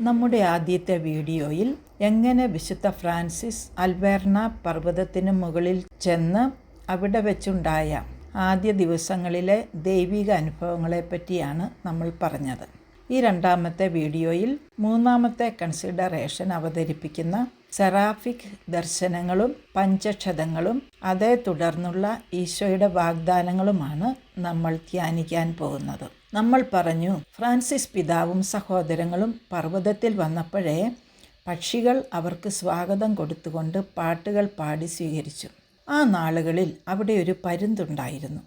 നമ്മുടെ ആദ്യത്തെ വീഡിയോയിൽ എങ്ങനെ വിശുദ്ധ ഫ്രാൻസിസ് അൽവേർണ പർവ്വതത്തിന് മുകളിൽ ചെന്ന് അവിടെ വെച്ചുണ്ടായ ആദ്യ ദിവസങ്ങളിലെ ദൈവിക അനുഭവങ്ങളെപ്പറ്റിയാണ് നമ്മൾ പറഞ്ഞത്. ഈ രണ്ടാമത്തെ വീഡിയോയിൽ മൂന്നാമത്തെ കൺസിഡറേഷൻ അവതരിപ്പിക്കുന്ന സെറാഫിക് ദർശനങ്ങളും പഞ്ചക്ഷതങ്ങളും അതേ തുടർന്നുള്ള ഈശോയുടെ വാഗ്ദാനങ്ങളുമാണ് നമ്മൾ ധ്യാനിക്കാൻ പോകുന്നത്. നമ്മൾ പറഞ്ഞു, ഫ്രാൻസിസ് പിതാവും സഹോദരങ്ങളും പർവ്വതത്തിൽ വന്നപ്പോഴേ പക്ഷികൾ അവർക്ക് സ്വാഗതം കൊടുത്തുകൊണ്ട് പാട്ടുകൾ പാടി സ്വീകരിച്ചു. ആ നാളുകളിൽ അവിടെ ഒരു പരുന്തുണ്ടായിരുന്നു.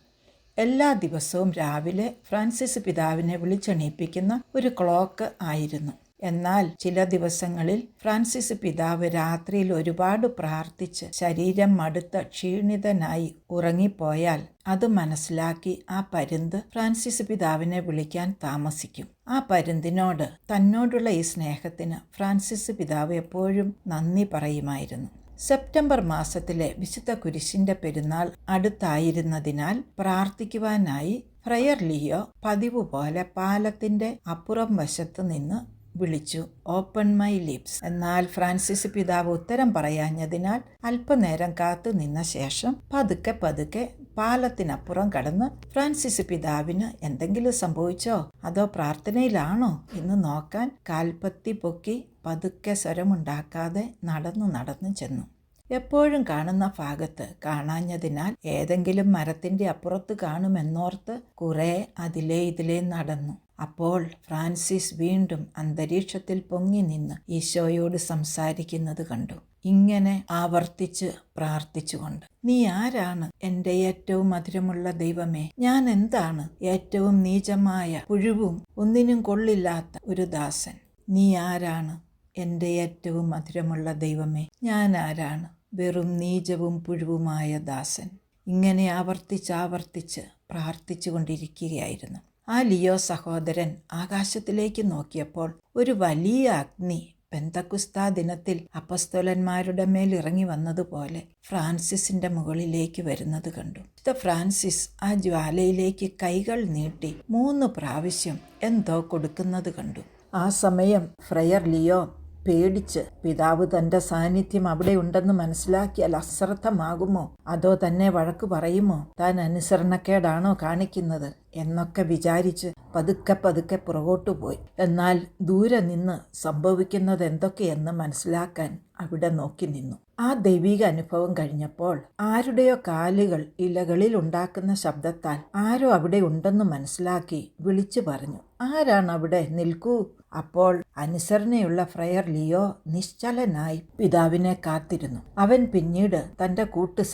എല്ലാ ദിവസവും രാവിലെ ഫ്രാൻസിസ് പിതാവിനെ വിളിച്ചെണീപ്പിക്കുന്ന ഒരു ക്ലോക്ക് ആയിരുന്നു. എന്നാൽ ചില ദിവസങ്ങളിൽ ഫ്രാൻസിസ് പിതാവ് രാത്രിയിൽ ഒരുപാട് പ്രാർത്ഥിച്ച് ശരീരം മടുത്ത ക്ഷീണിതനായി ഉറങ്ങിപ്പോയാൽ അത് മനസ്സിലാക്കി ആ പരുന്ത് ഫ്രാൻസിസ് പിതാവിനെ വിളിക്കാൻ താമസിക്കും. ആ പരുന്തിനോട് തന്നോടുള്ള ഈ സ്നേഹത്തിന് ഫ്രാൻസിസ് പിതാവ് എപ്പോഴും നന്ദി പറയുമായിരുന്നു. സെപ്റ്റംബർ മാസത്തിലെ വിശുദ്ധ കുരിശിന്റെ പെരുന്നാൾ അടുത്തായിരുന്നതിനാൽ പ്രാർത്ഥിക്കുവാനായി ഫ്രയർ ലിയോ പതിവ് പോലെ പാലത്തിന്റെ അപ്പുറം വശത്ത് നിന്ന് വിളിച്ചു, ഓപ്പൺ മൈ ലിപ്സ്. എന്നാൽ ഫ്രാൻസിസ് പിതാവ് ഉത്തരം പറയാഞ്ഞതിനാൽ അല്പനേരം കാത്തു നിന്ന ശേഷം പതുക്കെ പാലത്തിനപ്പുറം കടന്ന് ഫ്രാൻസിസ് പിതാവിന് എന്തെങ്കിലും സംഭവിച്ചോ അതോ പ്രാർത്ഥനയിലാണോ എന്ന് നോക്കാൻ കാൽപ്പത്തി പൊക്കി പതുക്കെ സ്വരമുണ്ടാക്കാതെ നടന്നു ചെന്നു. എപ്പോഴും കാണുന്ന ഭാഗത്ത് കാണാഞ്ഞതിനാൽ ഏതെങ്കിലും മരത്തിന്റെ അപ്പുറത്ത് കാണുമെന്നോർത്ത് കുറെ ഇതിലേ നടന്നു. അപ്പോൾ ഫ്രാൻസിസ് വീണ്ടും അന്തരീക്ഷത്തിൽ പൊങ്ങി നിന്ന് ഈശോയോട് സംസാരിക്കുന്നത് കണ്ടു. ഇങ്ങനെ ആവർത്തിച്ച് പ്രാർത്ഥിച്ചുകൊണ്ട്, നീ ആരാണ് എൻ്റെ ഏറ്റവും മധുരമുള്ള ദൈവമേ? ഞാൻ എന്താണ്? ഏറ്റവും നീചമായ പുഴുവും ഒന്നിനും കൊള്ളില്ലാത്ത ഒരു ദാസൻ. നീ ആരാണ്? എൻ്റെ ഏറ്റവും മധുരമുള്ള ദൈവമേ, ഞാൻ ആരാണ്? വെറും നീചവും പുഴുവുമായ ദാസൻ. ഇങ്ങനെ ആവർത്തിച്ച് പ്രാർത്ഥിച്ചു കൊണ്ടിരിക്കുകയായിരുന്നു. ആ ലിയോ സഹോദരൻ ആകാശത്തിലേക്ക് നോക്കിയപ്പോൾ ഒരു വലിയ അഗ്നി പെന്തക്കുസ്താ ദിനത്തിൽ അപ്പസ്തോലന്മാരുടെ മേൽ ഇറങ്ങി വന്നതുപോലെ ഫ്രാൻസിസിന്റെ മുകളിലേക്ക് വരുന്നത് കണ്ടു. ഫ്രാൻസിസ് ആ ജ്വാലയിലേക്ക് കൈകൾ നീട്ടി 3 പ്രാവശ്യം എന്തോ കൊടുക്കുന്നത് കണ്ടു. ആ സമയം ഫ്രയർ ലിയോ പേടിച്ച്, പിതാവ് തൻ്റെ സാന്നിധ്യം അവിടെ ഉണ്ടെന്ന് മനസ്സിലാക്കിയാൽ അശ്രദ്ധമാകുമോ, അതോ തന്നെ വഴക്ക് പറയുമോ, താൻ അനുസരണക്കേടാണോ കാണിക്കുന്നത് എന്നൊക്കെ വിചാരിച്ച് പതുക്കെ പുറകോട്ടു പോയി. എന്നാൽ ദൂരെ നിന്ന് സംഭവിക്കുന്നത് എന്തൊക്കെയെന്ന് മനസ്സിലാക്കാൻ അവിടെ നോക്കി നിന്നു. ആ ദൈവിക അനുഭവം കഴിഞ്ഞപ്പോൾ ആരുടെയോ കാലുകൾ ഇലകളിൽ ഉണ്ടാക്കുന്ന ശബ്ദത്താൽ ആരോ അവിടെ ഉണ്ടെന്ന് മനസ്സിലാക്കി വിളിച്ചു പറഞ്ഞു, ആരാണ് അവിടെ? നിൽക്കൂ. അപ്പോൾ അനുസരണയുള്ള ഫ്രയർ ലിയോ നിശ്ചലനായി പിതാവിനെ കാത്തിരുന്നു. അവൻ പിന്നീട് തൻ്റെ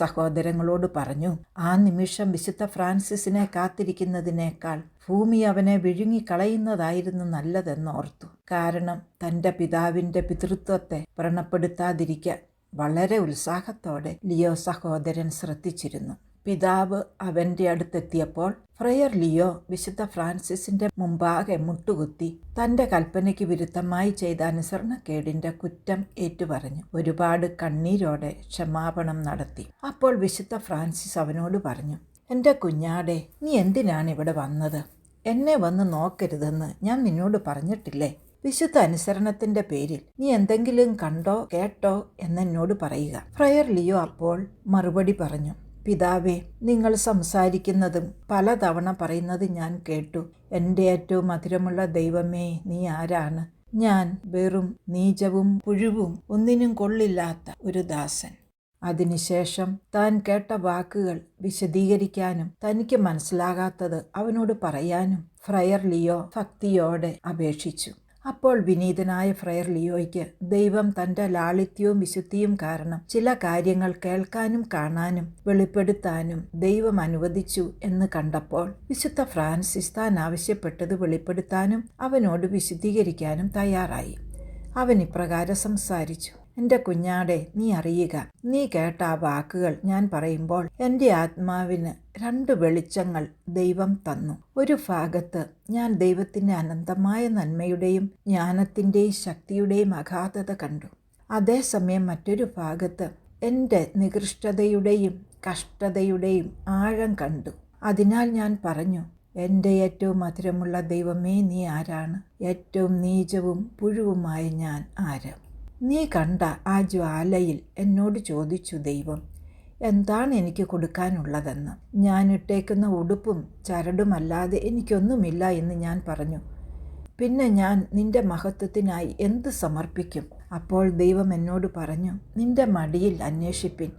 സഹോദരങ്ങളോട് പറഞ്ഞു, ആ നിമിഷം വിശുദ്ധ ഫ്രാൻസിസിനെ കാത്തിരിക്കുന്നതിനേക്കാൾ ഭൂമി അവനെ വിഴുങ്ങിക്കളയുന്നതായിരുന്നു നല്ലതെന്നോർത്തു. കാരണം തൻ്റെ പിതാവിൻ്റെ പിതൃത്വത്തെ വ്രണപ്പെടുത്താതിരിക്കാൻ വളരെ ഉത്സാഹത്തോടെ ലിയോ സഹോദരൻ ശ്രദ്ധിച്ചിരുന്നു. പിതാവ് അവൻ്റെ അടുത്തെത്തിയപ്പോൾ ഫ്രയർ ലിയോ വിശുദ്ധ ഫ്രാൻസിസിന്റെ മുമ്പാകെ മുട്ടുകുത്തി തൻ്റെ കൽപ്പനയ്ക്ക് വിരുദ്ധമായി ചെയ്ത അനുസരണക്കേടിന്റെ കുറ്റം ഏറ്റുപറഞ്ഞു. ഒരുപാട് കണ്ണീരോടെ ക്ഷമാപണം നടത്തി. അപ്പോൾ വിശുദ്ധ ഫ്രാൻസിസ് അവനോട് പറഞ്ഞു, എൻ്റെ കുഞ്ഞാടെ, നീ എന്തിനാണ് ഇവിടെ വന്നത്? എന്നെ വന്ന് നോക്കരുതെന്ന് ഞാൻ നിന്നോട് പറഞ്ഞിട്ടില്ലേ? വിശുദ്ധ അനുസരണത്തിന്റെ പേരിൽ നീ എന്തെങ്കിലും കണ്ടോ കേട്ടോ എന്നെന്നോട് പറയുക. ഫ്രയർ ലിയോ അപ്പോൾ മറുപടി പറഞ്ഞു, പിതാവേ, നിങ്ങൾ സംസാരിക്കുന്നതും പലതവണ പറയുന്നത് ഞാൻ കേട്ടു. എൻ്റെ ഏറ്റവും മധുരമുള്ള ദൈവമേ, നീ ആരാണ്? ഞാൻ വെറും നീചവും പുഴുവും ഒന്നിനും കൊള്ളില്ലാത്ത ഒരു ദാസൻ. അതിനുശേഷം താൻ കേട്ട വാക്കുകൾ വിശദീകരിക്കാനും തനിക്ക് മനസ്സിലാകാത്തത് അവനോട് പറയാനും ഫ്രയർ ലിയോ ഭക്തിയോടെ അപേക്ഷിച്ചു. അപ്പോൾ വിനീതനായ ഫ്രയർ ലിയോയ്ക്ക് ദൈവം തൻ്റെ ലാളിത്യവും വിശുദ്ധിയും കാരണം ചില കാര്യങ്ങൾ കേൾക്കാനും കാണാനും വെളിപ്പെടുത്താനും ദൈവം അനുവദിച്ചു എന്ന് കണ്ടപ്പോൾ വിശുദ്ധ ഫ്രാൻസിസ് താൻ ആവശ്യപ്പെട്ടത് വെളിപ്പെടുത്താനും അവനോട് വിശദീകരിക്കാനും തയ്യാറായി. അവൻ ഇപ്രകാരം സംസാരിച്ചു, എൻ്റെ കുഞ്ഞാടെ, നീ അറിയുക, നീ കേട്ട ആ വാക്കുകൾ ഞാൻ പറയുമ്പോൾ എൻ്റെ ആത്മാവിന് 2 വെളിച്ചങ്ങൾ ദൈവം തന്നു. ഒരു ഭാഗത്ത് ഞാൻ ദൈവത്തിൻ്റെ അനന്തമായ നന്മയുടെയും ജ്ഞാനത്തിൻ്റെയും ശക്തിയുടെയും അഗാധത കണ്ടു. അതേസമയം മറ്റൊരു ഭാഗത്ത് എൻ്റെ നികൃഷ്ടതയുടെയും കഷ്ടതയുടെയും ആഴം കണ്ടു. അതിനാൽ ഞാൻ പറഞ്ഞു, എൻ്റെ ഏറ്റവും മധുരമുള്ള ദൈവമേ, നീ ആരാണ്? ഏറ്റവും നീചവും പുഴുവുമായ ഞാൻ ആര്? നീ കണ്ട ആ ജ്വാലയിൽ എന്നോട് ചോദിച്ചു ദൈവം, എന്താണ് എനിക്ക് കൊടുക്കാനുള്ളതെന്ന്. ഞാൻ ഇട്ടേക്കുന്ന ഉടുപ്പും ചരടുമല്ലാതെ എനിക്കൊന്നുമില്ല എന്ന് ഞാൻ പറഞ്ഞു. പിന്നെ ഞാൻ നിന്റെ മഹത്വത്തിനായി എന്ത് സമർപ്പിക്കും? അപ്പോൾ ദൈവം എന്നോട് പറഞ്ഞു, നിന്റെ മടിയിൽ അന്വേഷിപ്പിൻ.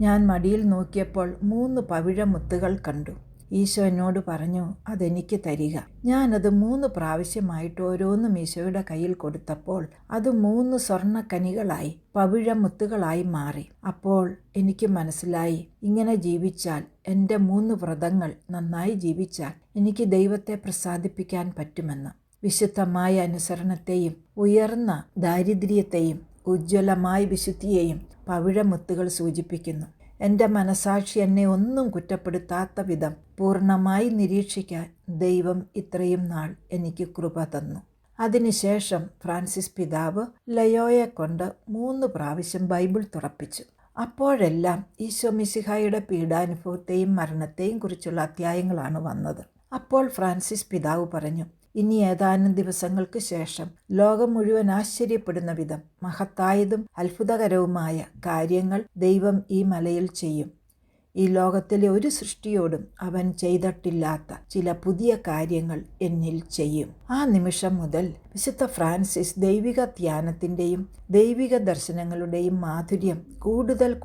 ഞാൻ മടിയിൽ നോക്കിയപ്പോൾ 3 പവിഴമുത്തുകൾ കണ്ടു. ഈശോ എന്നോട് പറഞ്ഞു, അതെനിക്ക് തരിക. ഞാനത് 3 പ്രാവശ്യമായിട്ട് ഓരോന്നും ഈശോയുടെ കയ്യിൽ കൊടുത്തപ്പോൾ അത് 3 സ്വർണ്ണക്കനികളായി പവിഴമുത്തുകളായി മാറി. അപ്പോൾ എനിക്ക് മനസ്സിലായി, ഇങ്ങനെ ജീവിച്ചാൽ, എൻ്റെ 3 വ്രതങ്ങൾ നന്നായി ജീവിച്ചാൽ എനിക്ക് ദൈവത്തെ പ്രസാദിപ്പിക്കാൻ പറ്റുമെന്ന്. വിശുദ്ധമായ അനുസരണത്തെയും ഉയർന്ന ദാരിദ്ര്യത്തെയും ഉജ്ജ്വലമായ വിശുദ്ധിയെയും പവിഴമുത്തുകൾ സൂചിപ്പിക്കുന്നു. എൻ്റെ മനസാക്ഷി എന്നെ ഒന്നും കുറ്റപ്പെടുത്താത്ത വിധം പൂർണ്ണമായി നിരീക്ഷിക്കാൻ ദൈവം ഇത്രയും നാൾ എനിക്ക് കൃപ തന്നു. അതിനുശേഷം ഫ്രാൻസിസ് പിതാവ് ലയോയെ കൊണ്ട് 3 പ്രാവശ്യം ബൈബിൾ തുറപ്പിച്ചു. അപ്പോഴെല്ലാം ഈശോ മിശിഹായുടെ പീഡാനുഭവത്തെയും മരണത്തെയും കുറിച്ചുള്ള അധ്യായങ്ങളാണ് വന്നത്. അപ്പോൾ ഫ്രാൻസിസ് പിതാവ് പറഞ്ഞു, ഇനി ഏതാനും ദിവസങ്ങൾക്ക് ശേഷം ലോകം മുഴുവൻ ആശ്ചര്യപ്പെടുന്ന വിധം മഹത്തായതും അത്ഭുതകരവുമായ കാര്യങ്ങൾ ദൈവം ഈ മലയിൽ ചെയ്യും. ഈ ലോകത്തിലെ ഒരു സൃഷ്ടിയോടും അവൻ ചെയ്തിട്ടില്ലാത്ത ചില പുതിയ കാര്യങ്ങൾ എന്നിൽ ചെയ്യും. ആ നിമിഷം മുതൽ വിശുദ്ധ ഫ്രാൻസിസ് ദൈവിക ധ്യാനത്തിൻ്റെയും ദൈവിക ദർശനങ്ങളുടെയും മാധുര്യം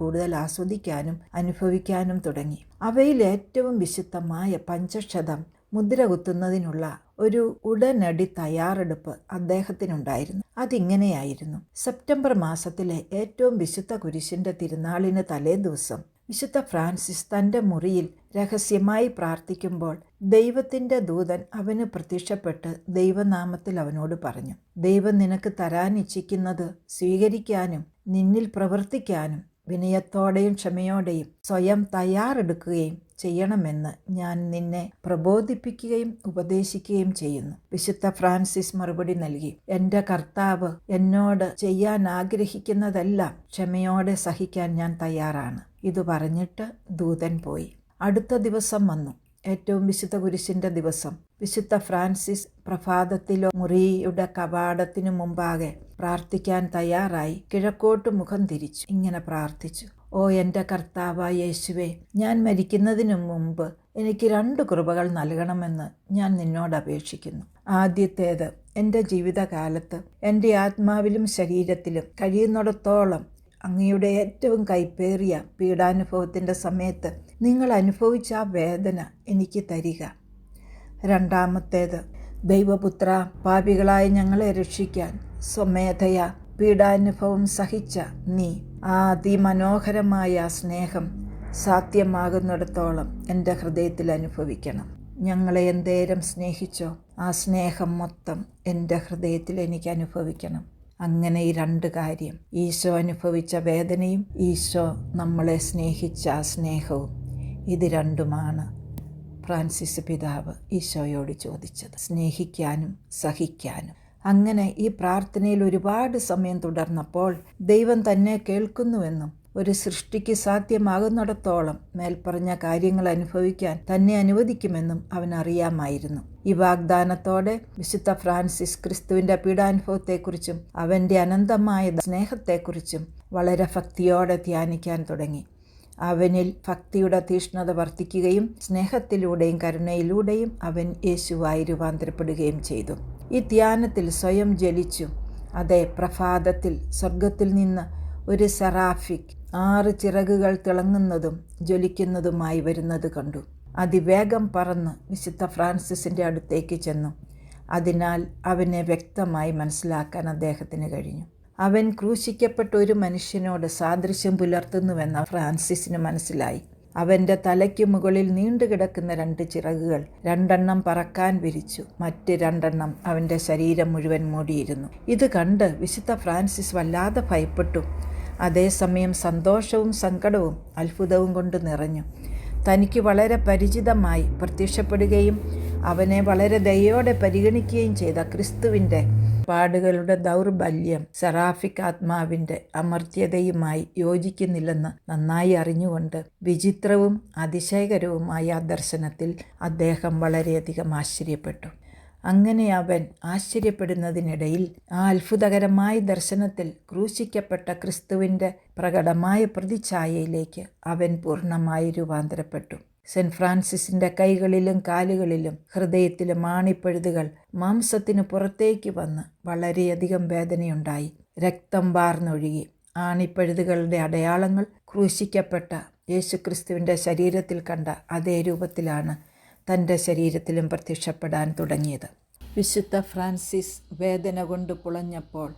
കൂടുതൽ ആസ്വദിക്കാനും അനുഭവിക്കാനും തുടങ്ങി. അവയിൽ ഏറ്റവും വിശുദ്ധമായ പഞ്ചക്ഷതം മുദ്ര കുത്തുന്നതിനുള്ള ഒരു ഉടനടി തയ്യാറെടുപ്പ് അദ്ദേഹത്തിനുണ്ടായിരുന്നു. അതിങ്ങനെയായിരുന്നു. സെപ്റ്റംബർ മാസത്തിലെ ഏറ്റവും വിശുദ്ധ കുരിശിൻ്റെ തിരുനാളിന് തലേ ദിവസം വിശുദ്ധ ഫ്രാൻസിസ് തൻ്റെ മുറിയിൽ രഹസ്യമായി പ്രാർത്ഥിക്കുമ്പോൾ ദൈവത്തിൻ്റെ ദൂതൻ അവന് പ്രത്യക്ഷപ്പെട്ട് ദൈവനാമത്തിൽ അവനോട് പറഞ്ഞു, ദൈവം നിനക്ക് തരാൻ ഇച്ഛിക്കുന്നത് സ്വീകരിക്കാനും നിന്നിൽ പ്രവർത്തിക്കാനും വിനയത്തോടെയും ക്ഷമയോടെയും സ്വയം തയ്യാറെടുക്കുകയും ചെയ്യണമെന്ന് ഞാൻ നിന്നെ പ്രബോധിപ്പിക്കുകയും ഉപദേശിക്കുകയും ചെയ്യുന്നു. വിശുദ്ധ ഫ്രാൻസിസ് മറുപടി നൽകി, എൻ്റെ കർത്താവ് എന്നോട് ചെയ്യാൻ ആഗ്രഹിക്കുന്നതെല്ലാം ക്ഷമയോടെ സഹിക്കാൻ ഞാൻ തയ്യാറാണ്. ഇത് പറഞ്ഞിട്ട് ദൂതൻ പോയി. അടുത്ത ദിവസം വന്നു, ഏറ്റവും വിശുദ്ധ കുരിശിൻ്റെ ദിവസം. വിശുദ്ധ ഫ്രാൻസിസ് പ്രഭാതത്തിലോ മുറിയുടെ കവാടത്തിനു മുമ്പാകെ പ്രാർത്ഥിക്കാൻ തയ്യാറായി കിഴക്കോട്ട് മുഖം തിരിച്ചു. ഇങ്ങനെ പ്രാർത്ഥിച്ചു, ഓ എൻ്റെ കർത്താവായ യേശുവേ, ഞാൻ മരിക്കുന്നതിനു മുമ്പ് എനിക്ക് 2 കൃപകൾ നൽകണമെന്ന് ഞാൻ നിന്നോട് അപേക്ഷിക്കുന്നു. ആദ്യത്തേത്, എൻ്റെ ജീവിതകാലത്ത് എൻ്റെ ആത്മാവിലും ശരീരത്തിലും കഴിയുന്നിടത്തോളം അങ്ങയുടെ ഏറ്റവും കൈപ്പേറിയ പീഡാനുഭവത്തിൻ്റെ സമയത്ത് നിങ്ങൾ അനുഭവിച്ച ആ വേദന എനിക്ക് തരിക. രണ്ടാമത്തേത്, ദൈവപുത്ര, പാപികളായ ഞങ്ങളെ രക്ഷിക്കാൻ സ്വമേധയാ പീഡാനുഭവം സഹിച്ച നീ ആ അതിമനോഹരമായ സ്നേഹം സാധ്യമാകുന്നിടത്തോളം എൻ്റെ ഹൃദയത്തിൽ അനുഭവിക്കണം. ഞങ്ങളെ എന്തേരം സ്നേഹിച്ചോ ആ സ്നേഹം മൊത്തം എൻ്റെ ഹൃദയത്തിൽ എനിക്ക് അനുഭവിക്കണം. അങ്ങനെ ഈ 2 കാര്യം, ഈശോ അനുഭവിച്ച വേദനയും ഈശോ നമ്മളെ സ്നേഹിച്ച ആ സ്നേഹവും, ഇത് 2മാണ് ഫ്രാൻസിസ് പിതാവ് ഈശോയോട് ചോദിച്ചത്, സ്നേഹിക്കാനും സഹിക്കാനും. അങ്ങനെ ഈ പ്രാർത്ഥനയിൽ ഒരുപാട് സമയം തുടർന്നപ്പോൾ ദൈവം തന്നെ കേൾക്കുന്നുവെന്നും ഒരു സൃഷ്ടിക്ക് സാധ്യമാകുന്നിടത്തോളം മേൽപ്പറഞ്ഞ കാര്യങ്ങൾ അനുഭവിക്കാൻ തന്നെ അനുവദിക്കുമെന്നും അവനറിയാമായിരുന്നു. ഈ വാഗ്ദാനത്തോടെ വിശുദ്ധ ഫ്രാൻസിസ് ക്രിസ്തുവിൻ്റെ പീഡാനുഭവത്തെക്കുറിച്ചും അവൻ്റെ അനന്തമായ സ്നേഹത്തെക്കുറിച്ചും വളരെ ഭക്തിയോടെ ധ്യാനിക്കാൻ തുടങ്ങി. അവനിൽ ഭക്തിയുടെ തീഷ്ണത വർദ്ധിക്കുകയും സ്നേഹത്തിലൂടെയും കരുണയിലൂടെയും അവൻ യേശുവായി രൂപാന്തരപ്പെടുകയും ചെയ്തു. ഈ ധ്യാനത്തിൽ സ്വയം ജ്വലിച്ചു. അതേ, പ്രഭാതത്തിൽ സ്വർഗത്തിൽ നിന്ന് ഒരു സെറാഫിക് 6 ചിറകുകൾ തിളങ്ങുന്നതും ജ്വലിക്കുന്നതുമായി വരുന്നത് കണ്ടു. അതിവേഗം പറന്ന് വിശുദ്ധ ഫ്രാൻസിസിൻ്റെ അടുത്തേക്ക് ചെന്നു. അതിനാൽ അവനെ വ്യക്തമായി മനസ്സിലാക്കാൻ അദ്ദേഹത്തിന് കഴിഞ്ഞു. അവൻ ക്രൂശിക്കപ്പെട്ട ഒരു മനുഷ്യനോട് സാദൃശ്യം പുലർത്തുന്നുവെന്ന് ഫ്രാൻസിസിന് മനസ്സിലായി. അവൻ്റെ തലയ്ക്ക് മുകളിൽ നീണ്ടുകിടക്കുന്ന 2 ചിറകുകൾ 2 പറക്കാൻ വിരിച്ചു. മറ്റ് 2 അവൻ്റെ ശരീരം മുഴുവൻ മൂടിയിരുന്നു. ഇത് കണ്ട് വിശുദ്ധ ഫ്രാൻസിസ് വല്ലാതെ ഭയപ്പെട്ടു. അതേസമയം സന്തോഷവും സങ്കടവും അത്ഭുതവും കൊണ്ട് നിറഞ്ഞു. തനിക്ക് വളരെ പരിചിതമായി പ്രത്യക്ഷപ്പെടുകയും അവനെ വളരെ ദയോടെ പരിഗണിക്കുകയും ചെയ്ത ക്രിസ്തുവിൻ്റെ പാടുകളുടെ ദൗർബല്യം സെറാഫിക് ആത്മാവിൻ്റെ അമർത്യതയുമായി യോജിക്കുന്നില്ലെന്ന് നന്നായി അറിഞ്ഞുകൊണ്ട് വിചിത്രവും അതിശയകരവുമായ ആ ദർശനത്തിൽ അദ്ദേഹം വളരെയധികം ആശ്ചര്യപ്പെട്ടു. അങ്ങനെ അവൻ ആശ്ചര്യപ്പെടുന്നതിനിടയിൽ ആ അത്ഭുതകരമായ ദർശനത്തിൽ ക്രൂശിക്കപ്പെട്ട ക്രിസ്തുവിൻ്റെ പ്രകടമായ പ്രതിച്ഛായയിലേക്ക് അവൻ പൂർണ്ണമായി രൂപാന്തരപ്പെട്ടു. സെൻറ്റ് ഫ്രാൻസിസിൻ്റെ കൈകളിലും കാലുകളിലും ഹൃദയത്തിലും ആണിപ്പഴുതുകൾ മാംസത്തിന് പുറത്തേക്ക് വന്ന് വളരെയധികം വേദനയുണ്ടായി. രക്തം വാർന്നൊഴുകി. ആണിപ്പഴുതുകളുടെ അടയാളങ്ങൾ ക്രൂശിക്കപ്പെട്ട യേശുക്രിസ്തുവിൻ്റെ ശരീരത്തിൽ കണ്ട അതേ രൂപത്തിലാണ് തൻ്റെ ശരീരത്തിലും പ്രത്യക്ഷപ്പെടാൻ തുടങ്ങിയത്. വിശുദ്ധ ഫ്രാൻസിസ് വേദന കൊണ്ട് പുളഞ്ഞപ്പോൾ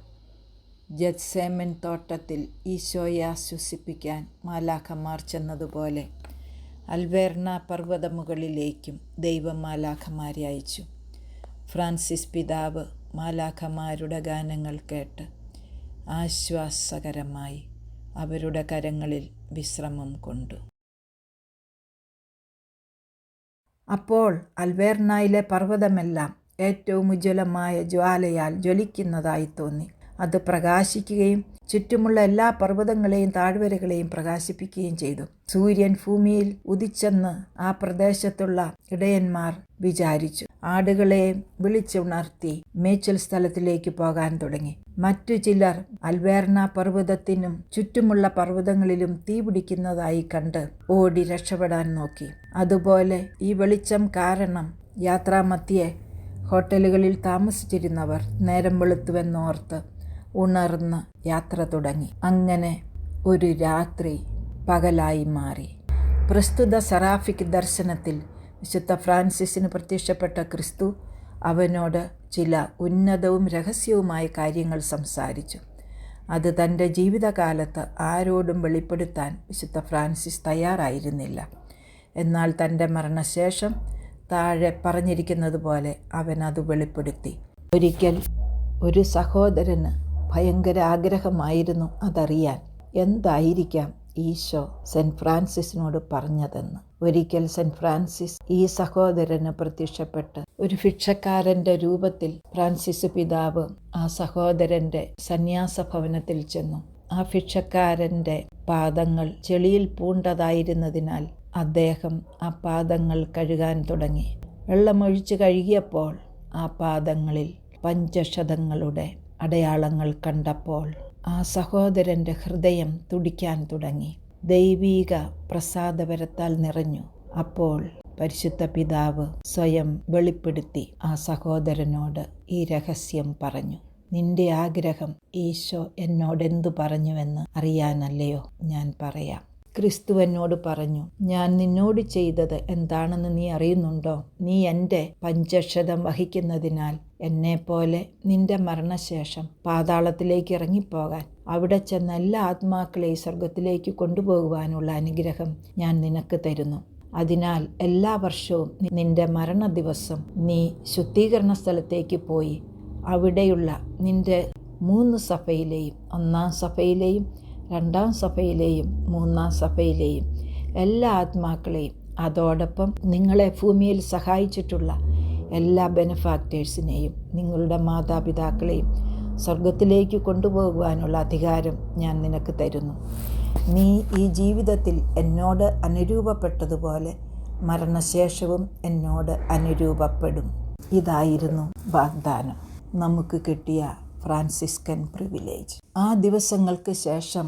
ഗെത്സേമൻ തോട്ടത്തിൽ ഈശോയെ ആശ്വസിപ്പിക്കാൻ മാലാഖമാർ ചെന്നതുപോലെ അൽവേർണ പർവ്വതമുകളിലേക്കും ദൈവം മാലാഖമാരെ അയച്ചു. ഫ്രാൻസിസ് പിതാവ് മാലാഖമാരുടെ ഗാനങ്ങൾ കേട്ട് ആശ്വാസകരമായി അവരുടെ കരങ്ങളിൽ വിശ്രമം കൊണ്ടു. അപ്പോൾ അൽവേർണയിലെ പർവ്വതമെല്ലാം ഏറ്റവും ഉജ്ജ്വലമായ ജ്വാലയാൽ ജ്വലിക്കുന്നതായി തോന്നി. അത് പ്രകാശിക്കുകയും ചുറ്റുമുള്ള എല്ലാ പർവ്വതങ്ങളെയും താഴ്വരകളെയും പ്രകാശിപ്പിക്കുകയും ചെയ്തു. സൂര്യൻ ഭൂമിയിൽ ഉദിച്ചെന്ന് ആ പ്രദേശത്തുള്ള ഇടയന്മാർ വിചാരിച്ചു. ആടുകളെ വിളിച്ചുണർത്തി മേച്ചിൽ സ്ഥലത്തിലേക്ക് പോകാൻ തുടങ്ങി. മറ്റു ചിലർ അൽവേർണ പർവ്വതത്തിനും ചുറ്റുമുള്ള പർവ്വതങ്ങളിലും തീ പിടിക്കുന്നതായി കണ്ട് ഓടി രക്ഷപ്പെടാൻ നോക്കി. അതുപോലെ ഈ വെളിച്ചം കാരണം യാത്രാമധ്യേ ഹോട്ടലുകളിൽ താമസിച്ചിരുന്നവർ നേരം വെളുത്തുവെന്നോർത്ത് ഉണർന്ന് യാത്ര തുടങ്ങി. അങ്ങനെ ഒരു രാത്രി പകലായി മാറി. പ്രസ്തുത സെറാഫിക് ദർശനത്തിൽ വിശുദ്ധ ഫ്രാൻസിസിന് പ്രത്യക്ഷപ്പെട്ട ക്രിസ്തു അവനോട് ചില ഉന്നതവും രഹസ്യവുമായ കാര്യങ്ങൾ സംസാരിച്ചു. അത് തൻ്റെ ജീവിതകാലത്ത് ആരോടും വെളിപ്പെടുത്താൻ വിശുദ്ധ ഫ്രാൻസിസ് തയ്യാറായിരുന്നില്ല. എന്നാൽ തൻ്റെ മരണശേഷം താഴെ പറഞ്ഞിരിക്കുന്നത് പോലെ അവൻ അത് വെളിപ്പെടുത്തി. ഒരിക്കൽ ഒരു സഹോദരന് ഭയങ്കര ആഗ്രഹമായിരുന്നു അതറിയാൻ. എന്തായിരിക്കാം ഈശോ സെൻറ്റ് ഫ്രാൻസിസിനോട് പറഞ്ഞതെന്ന്. ഒരിക്കൽ സെൻറ്റ് ഫ്രാൻസിസ് ഈ സഹോദരന് പ്രത്യക്ഷപ്പെട്ട് ഒരു ഭിക്ഷക്കാരൻ്റെ രൂപത്തിൽ ഫ്രാൻസിസ് പിതാവ് ആ സഹോദരൻ്റെ സന്യാസ ഭവനത്തിൽ ചെന്നു. ആ ഭിക്ഷക്കാരൻ്റെ പാദങ്ങൾ ചെളിയിൽ പൂണ്ടതായിരുന്നതിനാൽ അദ്ദേഹം ആ പാദങ്ങൾ കഴുകാൻ തുടങ്ങി. വെള്ളമൊഴിച്ച് കഴുകിയപ്പോൾ ആ പാദങ്ങളിൽ പഞ്ചക്ഷതങ്ങളുടെ അടയാളങ്ങൾ കണ്ടപ്പോൾ ആ സഹോദരൻ്റെ ഹൃദയം തുടിക്കാൻ തുടങ്ങി. ദൈവീക പ്രസാദപരത്താൽ നിറഞ്ഞു. അപ്പോൾ പരിശുദ്ധ പിതാവ് സ്വയം വെളിപ്പെടുത്തി ആ സഹോദരനോട് ഈ രഹസ്യം പറഞ്ഞു. നിന്റെ ആഗ്രഹം ഈശോ എന്നോടെന്തു പറഞ്ഞുവെന്ന് അറിയാനല്ലയോ ഞാൻ പറയാം. ക്രിസ്തു എന്നോട് പറഞ്ഞു, ഞാൻ നിന്നോട് ചെയ്തത് എന്താണെന്ന് നീ അറിയുന്നുണ്ടോ? നീ എൻ്റെ പഞ്ചക്ഷതം വഹിക്കുന്നതിനാൽ എന്നെപ്പോലെ നിന്റെ മരണശേഷം പാതാളത്തിലേക്ക് ഇറങ്ങിപ്പോകാൻ, അവിടെ ചെന്ന എല്ലാ ആത്മാക്കളെയും സ്വർഗത്തിലേക്ക് കൊണ്ടുപോകുവാനുള്ള അനുഗ്രഹം ഞാൻ നിനക്ക് തരുന്നു. അതിനാൽ എല്ലാ വർഷവും നിന്റെ മരണ ദിവസം നീ ശുദ്ധീകരണ സ്ഥലത്തേക്ക് പോയി അവിടെയുള്ള നിന്റെ 3 സഭയിലെയും 1-ാം സഭയിലെയും 2-ാം സഭയിലെയും 3-ാം സഭയിലെയും എല്ലാ ആത്മാക്കളെയും അതോടൊപ്പം നിങ്ങളെ ഭൂമിയിൽ സഹായിച്ചിട്ടുള്ള എല്ലാ ബെനഫാക്ടേഴ്സിനെയും നിങ്ങളുടെ മാതാപിതാക്കളെയും സ്വർഗത്തിലേക്ക് കൊണ്ടുപോകുവാനുള്ള അധികാരം ഞാൻ നിനക്ക് തരുന്നു. നീ ഈ ജീവിതത്തിൽ എന്നോട് അനുരൂപപ്പെട്ടതുപോലെ മരണശേഷവും എന്നോട് അനുരൂപപ്പെടും. ഇതായിരുന്നു വാഗ്ദാനം. നമുക്ക് കിട്ടിയ ഫ്രാൻസിസ്കൻ പ്രിവിലേജ്. ആ ദിവസങ്ങൾക്ക് ശേഷം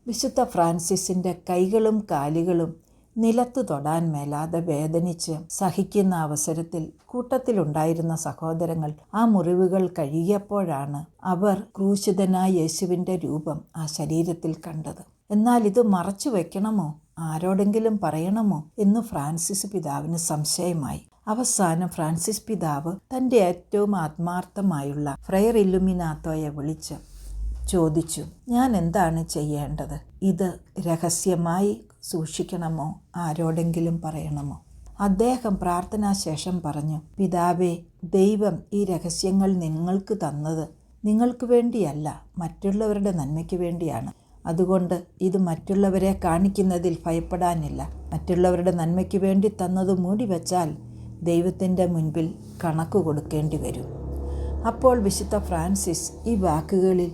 വിശുദ്ധ ഫ്രാൻസിസിൻ്റെ കൈകളും കാലുകളും നിലത്ത് തൊടാൻ മേലാതെ വേദനിച്ച് സഹിക്കുന്ന അവസരത്തിൽ കൂട്ടത്തിലുണ്ടായിരുന്ന സഹോദരങ്ങൾ ആ മുറിവുകൾ കഴുകിയപ്പോഴാണ് അവർ ക്രൂശിതനായ യേശുവിൻ്റെ രൂപം ആ ശരീരത്തിൽ കണ്ടത്. എന്നാൽ ഇത് മറച്ചു വെക്കണമോ, ആരോടെങ്കിലും പറയണമോ എന്ന് ഫ്രാൻസിസ് പിതാവിന് സംശയമായി. അവസാനം ഫ്രാൻസിസ് പിതാവ് തൻ്റെ ഏറ്റവും ആത്മാർത്ഥമായുള്ള ഫ്രയർ ഇല്ലുമിനാത്തോയെ വിളിച്ച് ചോദിച്ചു, ഞാൻ എന്താണ് ചെയ്യേണ്ടത്? ഇത് രഹസ്യമായി സൂക്ഷിക്കണമോ, ആരോടെങ്കിലും പറയണമോ? അദ്ദേഹം പ്രാർത്ഥനാശേഷം പറഞ്ഞു, പിതാവേ, ദൈവം ഈ രഹസ്യങ്ങൾ നിങ്ങൾക്ക് തന്നത് നിങ്ങൾക്ക് വേണ്ടിയല്ല, മറ്റുള്ളവരുടെ നന്മയ്ക്ക് വേണ്ടിയാണ്. അതുകൊണ്ട് ഇത് മറ്റുള്ളവരെ കാണിക്കുന്നതിൽ ഭയപ്പെടാനില്ല. മറ്റുള്ളവരുടെ നന്മയ്ക്ക് വേണ്ടി തന്നത് മൂടി വച്ചാൽ ദൈവത്തിൻ്റെ മുൻപിൽ കണക്ക് കൊടുക്കേണ്ടി വരും. അപ്പോൾ വിശുദ്ധ ഫ്രാൻസിസ് ഈ വാക്കുകളിൽ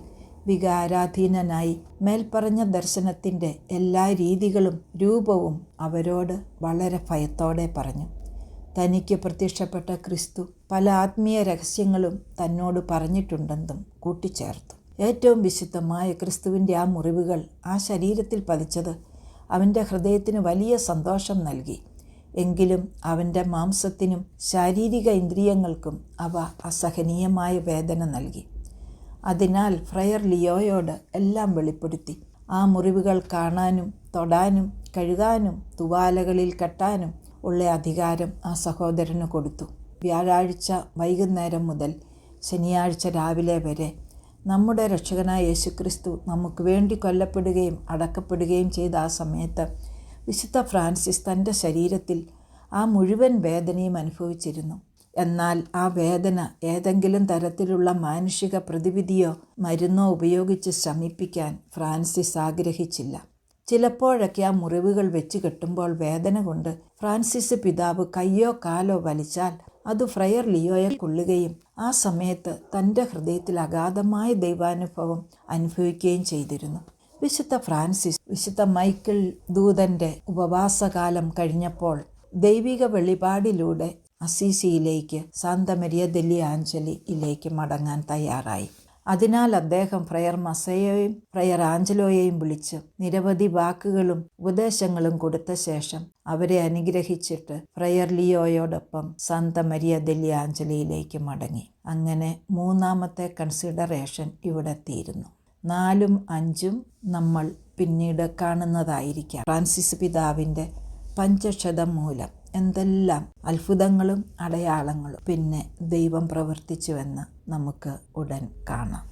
വികാരാധീനനായി മേൽപ്പറഞ്ഞ ദർശനത്തിൻ്റെ എല്ലാ രീതികളും രൂപവും അവരോട് വളരെ ഭയത്തോടെ പറഞ്ഞു. തനിക്ക് പ്രത്യക്ഷപ്പെട്ട ക്രിസ്തു പല ആത്മീയ രഹസ്യങ്ങളും തന്നോട് പറഞ്ഞിട്ടുണ്ടെന്നും കൂട്ടിച്ചേർത്തു. ഏറ്റവും വിശുദ്ധമായ ക്രിസ്തുവിൻ്റെ ആ മുറിവുകൾ ആ ശരീരത്തിൽ പതിച്ചത് അവൻ്റെ ഹൃദയത്തിന് വലിയ സന്തോഷം നൽകി. എങ്കിലും അവൻ്റെ മാംസത്തിനും ശാരീരിക ഇന്ദ്രിയങ്ങൾക്കും അവ അസഹനീയമായ വേദന നൽകി. അതിനാൽ ഫ്രയർ ലിയോയോട് എല്ലാം വെളിപ്പെടുത്തി. ആ മുറിവുകൾ കാണാനും തൊടാനും കഴുകാനും തുവാലകളിൽ കെട്ടാനും ഉള്ള അധികാരം ആ സഹോദരന് കൊടുത്തു. വ്യാഴാഴ്ച വൈകുന്നേരം മുതൽ ശനിയാഴ്ച രാവിലെ വരെ നമ്മുടെ രക്ഷകനായ യേശുക്രിസ്തു നമുക്ക് വേണ്ടി കൊല്ലപ്പെടുകയും അടക്കപ്പെടുകയും ചെയ്ത ആ സമയത്ത് വിശുദ്ധ ഫ്രാൻസിസ് തൻ്റെ ശരീരത്തിൽ ആ മുഴുവൻ വേദനയും അനുഭവിച്ചിരുന്നു. എന്നാൽ ആ വേദന ഏതെങ്കിലും തരത്തിലുള്ള മാനുഷിക പ്രതിവിധിയോ മരുന്നോ ഉപയോഗിച്ച് ശമിപ്പിക്കാൻ ഫ്രാൻസിസ് ആഗ്രഹിച്ചില്ല. ചിലപ്പോഴൊക്കെ ആ മുറിവുകൾ വെച്ച് കെട്ടുമ്പോൾ വേദന കൊണ്ട് ഫ്രാൻസിസ് പിതാവ് കയ്യോ കാലോ വലിച്ചാൽ അത് ഫ്രയർ ലിയോയെ കൊള്ളുകയും ആ സമയത്ത് തൻ്റെ ഹൃദയത്തിൽ അഗാധമായ ദൈവാനുഭവം അനുഭവിക്കുകയും ചെയ്തിരുന്നു. വിശുദ്ധ ഫ്രാൻസിസ് വിശുദ്ധ മൈക്കിൾ ദൂതൻ്റെ ഉപവാസകാലം കഴിഞ്ഞപ്പോൾ ദൈവിക വെളിപാടിലൂടെ അസീസിയിലേക്ക് സാന്ത മരിയ ദെല്ലി ആഞ്ചലിയിലേക്ക് മടങ്ങാൻ തയ്യാറായി. അതിനാൽ അദ്ദേഹം ഫ്രയർ മസയോയും ഫ്രയർ ആഞ്ചലോയെയും വിളിച്ച് നിരവധി വാക്കുകളും ഉപദേശങ്ങളും കൊടുത്ത ശേഷം അവരെ അനുഗ്രഹിച്ചിട്ട് ഫ്രയർ ലിയോയോടൊപ്പം സാന്ത മരിയ ദെല്ലി ആഞ്ചലിയിലേക്ക് മടങ്ങി. അങ്ങനെ മൂന്നാമത്തെ കൺസിഡറേഷൻ ഇവിടെ തീരുന്നു. 4ഉം 5ഉം നമ്മൾ പിന്നീട് കാണുന്നതായിരിക്കാം. ഫ്രാൻസിസ് പിതാവിൻ്റെ പഞ്ചക്ഷതം മൂലം എന്തെല്ലാം അത്ഭുതങ്ങളും അടയാളങ്ങളും പിന്നെ ദൈവം പ്രവർത്തിച്ചുവെന്ന് നമുക്ക് ഉടൻ കാണാം.